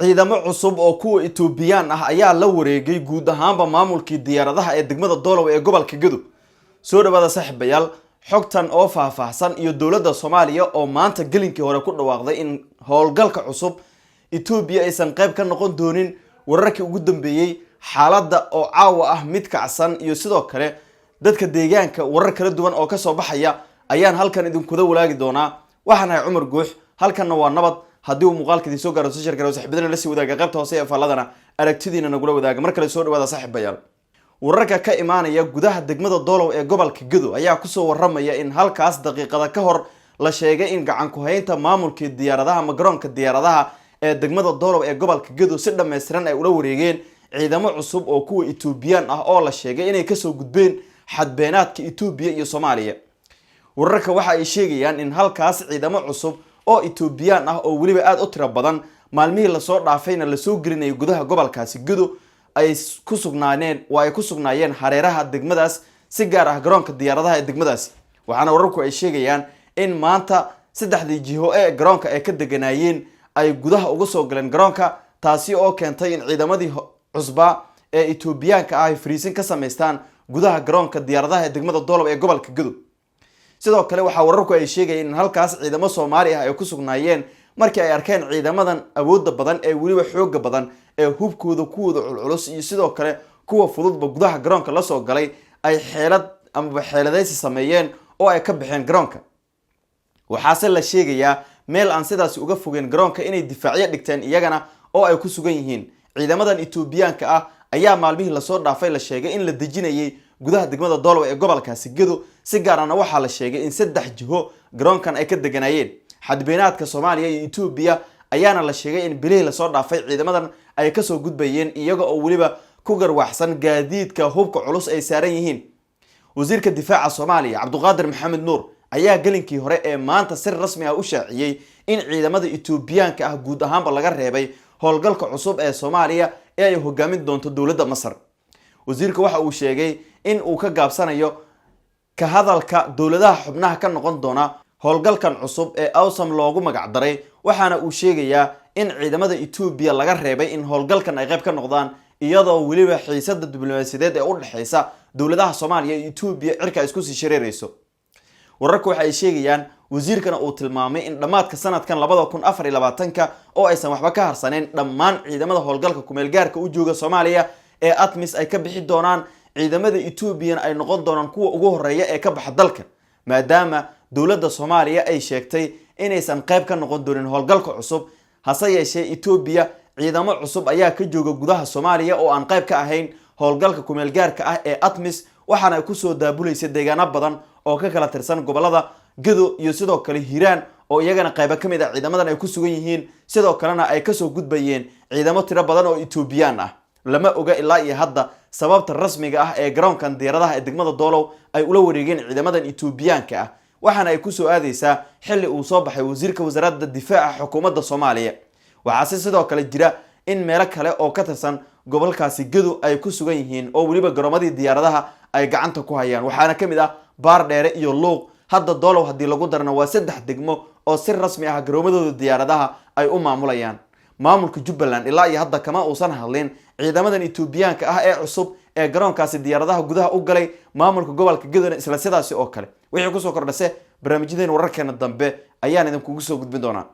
ciidamo cusub oo kuwa Etoobiyaan ah ayaa la wareegay guud ahaanba maamulkii diyaaradaha ee degmada Doolow ee gobolka Gedo. Soo dhawaada saaxiibayaal, xogtan oo faahfaahsan iyo dawladda Soomaaliya oo maanta gelinkii hore ku dhawaaqday in howlgalka cusub Etoobiya aysan qayb ka noqon doonin. Wararkii ugu dambeeyay xaaladda oo caawa ah mid kacsan iyo sidoo kale dadka deegaanka warar kala duwan oo ka soo baxaya ayaan halkan idinku wadaagi doonaa. Waxaan ahay Cumar Guux, halkanna waa nabad. haddii uu muuqaalkii soo gaaro soo shirkaro saaxiibadana la sii wadaaga qaybta hoose ee falladana aragtidiina nagula wadaaga mar kale soo dhawaada saaxiibayaal. Wararka ka imaanaya gudaha degmada Doolow ee gobolka Gedo ayaa ku soo waramaya in halkaas daqiiqada ka hor la sheegay in gacan ku haynta maamulkii diyaaradaha ama garoonka diyaaradaha ee degmada Doolow ee gobolka Gedo si dhameystiran ay ula wareegeen ciidamo cusub oo kuwa Etoobiyaan ah oo la sheegay inay ka soo gudbeen xadbeenaadka Itoobiya iyo Soomaaliya. Wararka waxa ay sheegayaan in halkaas ciidamo cusub oo Etoobiyaan ah oo waliba aad u tiro badan maalmihii la soo dhaafayna la soo gelinay gudaha gobolkaasi Gedo ay ku sugnaayeen hareeraha degmadaas si gaar ah garoonka diyaaradaha ee degmadaas. Waxaana wararku ay sheegayaan in maanta saddexdii jiho ee garoonka ay ka deganayeen ay gudaha uga soo galeen garoonka, taasi oo keentay in ciidamadii cusba ee Etoobiyaanka ah ay fariisin ka sameystaan gudaha garoonka diyaaradaha ee degmada Doolow ee gobolka Gedo. sidoo kale waxa wararku ay sheegayeen in halkaas ciidamo Soomaali ah ay ku sugnaayeen markii ay arkeen ciidamadan awoodda badan ee waliba xoog badan ee hubkooda kuwada culculus iyo sidoo kale kuwa fududba gudaha garoonka la soo galay ay xeeladaysi sameeyeen oo ay ka baxeen garoonka. waxaase la sheegayaa meel aan sidaas uga fogeen garoonka inay difaacyo dhigteen iyagana oo ay ku sugan yihiin. ciidamadan Etoobiyaanka ah ayaa maalmihii la soo dhaafay la sheegay in la dejinayay gudaha degmada Doolow ee gobolkaasi Gedo, si gaar ahna waxaa la sheegay in saddex jiho garoonkan ay ka deganayeen. xadbeenaadka Soomaaliya iyo Etoobiya ayaana la sheegay in bilihii la soo dhaafay ciidamadan ay ka soo gudbayeen iyaga oo waliba ku garwaxsan gaadiidka hubka culus ay saaran yihiin. wasiirka difaaca Soomaaliya Cabduqaadir Maxamed Nuur ayaa galinkii hore ee maanta si rasmi ah u shaaciyay in ciidamada Etoobiyaanka ah guud ahaanba laga reebay howlgalka cusub ee Soomaaliya ee ay hogaamin doonto dawladda Masar. wasiirka waxa uu sheegay in uu ka gaabsanayo ka hadalka dawladaha xubnaha ka noqon doona howlgalkan cusub ee awsam loogu magac daray, waxaana uu sheegayaa in ciidamada Etoobiya laga reebay in howlgalkan ay qayb ka noqdaan iyadoo waliba xiisadda diblomaasiyadeed ee u dhaxaysa dawladaha Soomaaliya iyo Etoobiya cirka isku sii shareerayso. wararku waxa ay sheegayaan wasiirkana uu tilmaamay in dhamaadka sanadkan 2024 oo aysan waxba ka harsaneen dhammaan ciidamada howlgalka kumeel gaarka u jooga Soomaaliya ee ATMIS ay ka bixi doonaan. ciidamada Etoobiya ay noqon doonaan kuwa ugu horeeya ee ka baxa dalka, maadaama dawladda Soomaaliya ay sheegtay inaysan qayb ka noqon doonin howlgalka cusub. hase yeeshee Etoobiya ciidamo cusub ayaa ka jooga gudaha Soomaaliya oo aan qayb ka ahayn howlgalka kumeel gaarka ah ee ATMIS, waxaana ay ku soo daabulaysa deegaano badan oo ka kala tirsan gobolada Gedo iyo sidoo kale Hiiraan oo iyagana qayb ka mid ah ciidamadan ay ku sugan yihiin. sidoo kalena ay ka soo gudbayeen ciidamo tiro badan oo Etoobiyaan ah. lama oga ilaa iyo hadda sababta rasmiga ah ee garoonkan diyaaradaha ee degmada Doolow ay ula wareegeen ciidamadan Etoobiyaanka ah, waxaana ay ku soo aadaysaa xilli uu soo baxay wasiirka wasaaradda difaaca xukuumadda Soomaaliya. waxaa sidoo kale jira in meelo kale oo ka tirsan gobolkaasi Gedo ay ku sugan yihiin oo waliba garoomadii diyaaradaha ay gacanta ku hayaan, waxaana kamid ah Baardheere iyo Luuq. hadda Doolow haddii lagu darno waa 3 degmo oo si rasmi ah garoomadooda diyaaradaha ay u maamulayaan. maamulka Jubbaland ilaa iyo hadda kama uusan hadlin ciidamadan Etoobiyaanka ah ee cusub ee garoonkaasi diyaaradaha gudaha u galay maamulka gobolka Gedo isla sidaasi oo kale. wixii ku soo kordhasay barnaamijyadeen wararkeena dambe ayaan idin kugu soo gudbin doonaa.